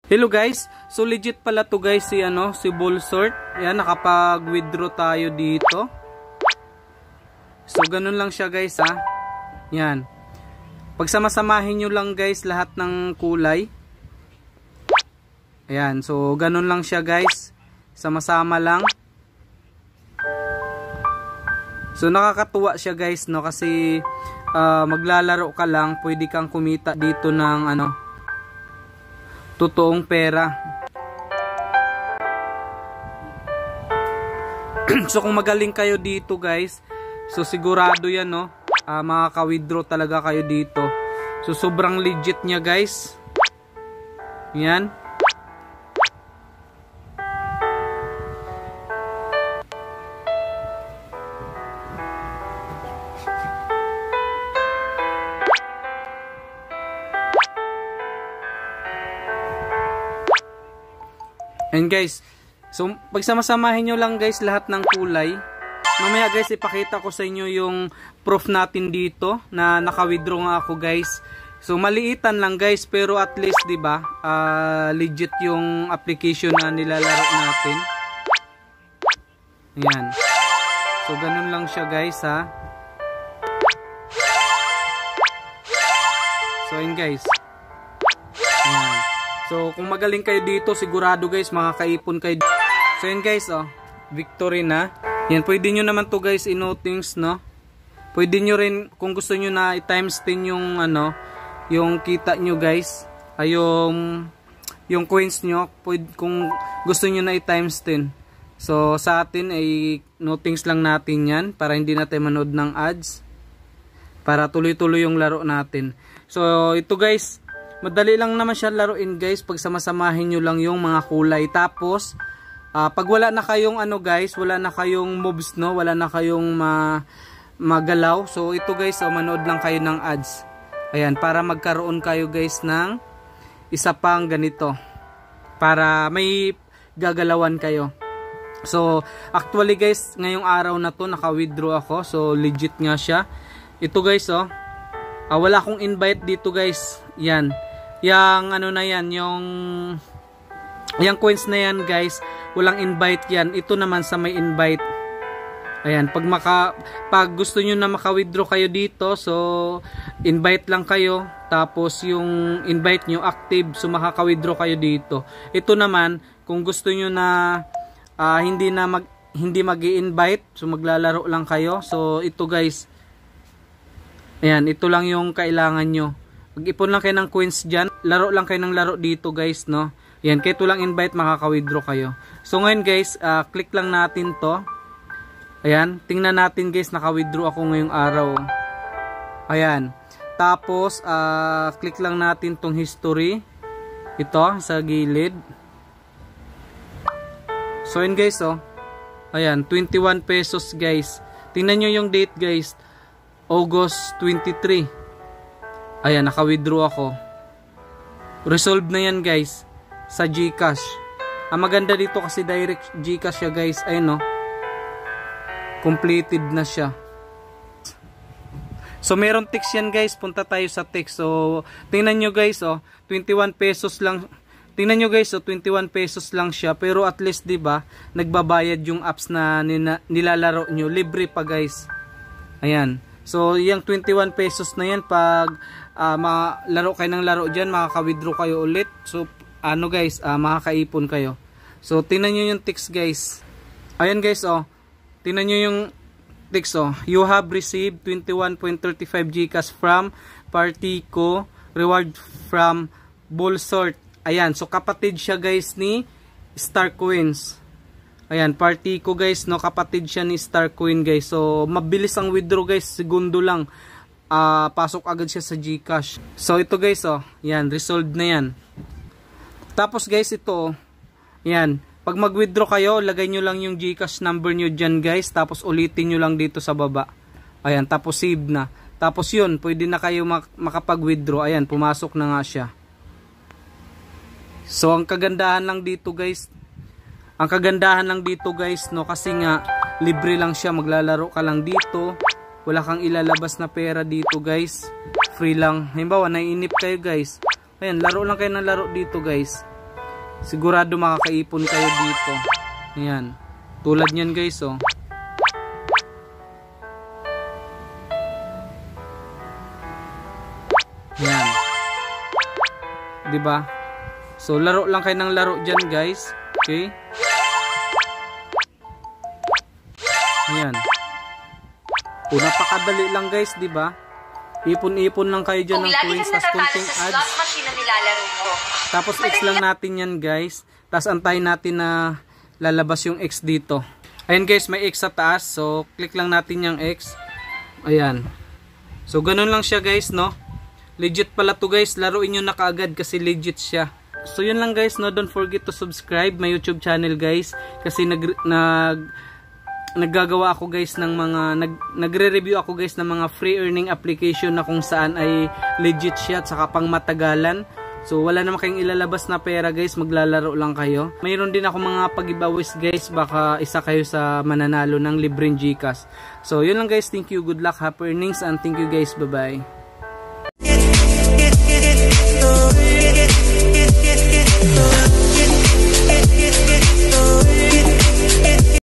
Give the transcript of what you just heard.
Hello guys, so legit pala to guys si Bullsort. Ayan, nakapag-withdraw tayo dito. So ganun lang siya guys ha. Yan. Pagsamasamahin nyo lang guys lahat ng kulay. Ayan, so ganun lang siya guys. Sama-sama lang. So nakakatuwa siya guys no, kasi maglalaro ka lang, pwede kang kumita dito ng totoong pera. So kung magaling kayo dito guys, so sigurado yan no, makaka-withdraw talaga kayo dito. So sobrang legit niya guys. Yan. And guys, so pagsamasamahin nyo lang guys lahat ng kulay. Mamaya guys ipakita ko sa inyo yung proof natin dito na naka-withdraw nga ako guys. So maliitan lang guys, pero at least 'di ba, legit yung application na nilalaro natin. Ayan. So ganun lang siya guys ha. So yun guys. Ayan. So kung magaling kayo dito, sigurado guys makakaipon kayo. So yun guys victory na. Yan, pwede nyo naman to guys i-notings no. Pwede nyo rin kung gusto nyo na i-times 10 yung yung kita nyo guys. Ay yung coins nyo, pwede, kung gusto nyo na i-times 10. So sa atin ay notings lang natin yan para hindi natin manood ng ads. Para tuloy-tuloy yung laro natin. So ito guys, madali lang naman siya laruin guys, pag samasamahin nyo lang yung mga kulay. Tapos pag wala na kayong guys, wala na kayong moves no, wala na kayong magalaw. So ito guys, manood lang kayo ng ads. Ayan, para magkaroon kayo guys ng isa pang ganito. Para may gagalawan kayo. So actually guys, ngayong araw na to naka-withdraw ako. So legit nga siya. Ito guys wala akong invite dito guys. Yan. Yang na yan, yung coins na yan guys, walang invite yan. Ito naman sa may invite. Ayan, pag gusto nyo na maka-withdraw kayo dito, so invite lang kayo, tapos yung invite nyo active, so makaka-withdraw kayo dito. Ito naman, kung gusto nyo na hindi mag-i-invite, so maglalaro lang kayo. So ito guys, ayan, ito lang yung kailangan nyo. Mag-ipon lang kayo ng coins dyan. Laro lang kayo ng laro dito guys no. Yan, kahit walang invite makaka-withdraw kayo. So ngayon guys, click lang natin to. Ayan, tingnan natin guys, naka-withdraw ako ngayong araw. Ayan. Tapos click lang natin tong history. Ito sa gilid. So yun guys ayan, 21 pesos guys. Tingnan nyo yung date guys, August 23. Ayan, naka-withdraw ako. Resolved na yan guys sa GCash. Ang maganda dito kasi direct GCash siya guys. Ayun no, completed na siya. So meron text yan guys, punta tayo sa text. So tingnan nyo guys 21 pesos lang. Tingnan nyo guys 21 pesos lang siya, pero at least 'di ba nagbabayad yung apps na nilalaro nyo, libre pa guys. Ayan. So yung 21 pesos na yan, pag laro kayo ng laro dyan, makaka-withdraw kayo ulit. So guys, makakaipon kayo. So tingnan nyo yung text guys. Ayan guys tingnan nyo yung text you have received 21.35 GCash from Partico, reward from Bullsort. Ayan, so kapatid siya guys ni Star Coins. Ayan, Partico guys no, kapatid siya ni Star Coin guys. So mabilis ang withdraw guys, segundo lang. Pasok agad siya sa GCash. So ito guys yan, resolved na yan. Tapos guys ito yan, pag mag-withdraw kayo, lagay nyo lang yung GCash number nyo dyan guys. Tapos ulitin nyo lang dito sa baba. Ayan, tapos save na. Tapos yun, pwede na kayo makapag-withdraw. Ayan, pumasok na nga siya. So ang kagandahan lang dito guys, no, kasi nga libre lang siya, maglalaro ka lang dito. Wala kang ilalabas na pera dito guys. Free lang. Halimbawa, naiinip kayo guys. Ayan, laro lang kayo ng laro dito guys. Sigurado makakaipon kayo dito. Ayan. Tulad niyan guys, oh. Ayan. Diba? So, laro lang kayo ng laro dyan guys. Okay? Ayan. O, napakadali lang guys, diba? Ipon-ipon lang kayo dyan ng coins, tas kunting ads. Tapos X lang natin yan guys. Tas antayin natin na lalabas yung X dito. Ayan guys, may X sa taas. So, click lang natin yung X. Ayan. So, ganun lang siya guys, no? Legit pala to guys. Laruin nyo na kaagad kasi legit siya. So, yun lang guys, no? Don't forget to subscribe my YouTube channel guys. Kasi naggagawa ako guys ng mga nagre-review ako guys ng mga free earning application na kung saan ay legit siya at saka pang matagalan. So wala naman kayong ilalabas na pera guys, maglalaro lang kayo. Mayroon din ako mga pag-giveaways guys, baka isa kayo sa mananalo ng libreng GCash. So yun lang guys, thank you, good luck, happy earnings, and thank you guys, bye bye.